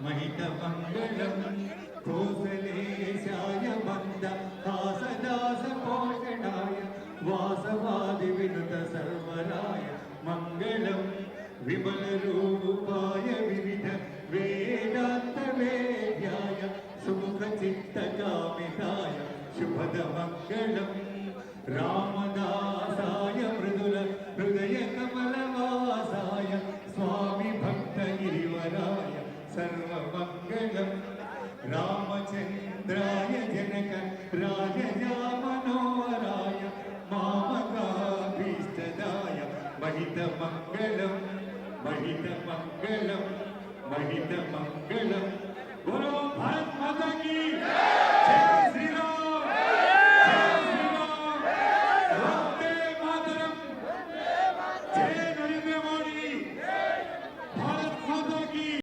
महितमङ्गलं कोसलेशाय मन्द हासदास पोषणाय वासवादिविनुत सर्वराय मङ्गलं विमलरूपाय विविध वेदान्तवेद्याय सुमुखचित्तकामिताय शुभदमङ्गलं रामदासाय मृदुल हृदयकमलवासाय स्वामी भक्तगिरिवराय सर्वमङ्गलं रामचन्द्राय जनक राजजामनोहराय मामकाभीष्टदाय महितमङ्गलं महितमङ्गलं महितमङ्गलं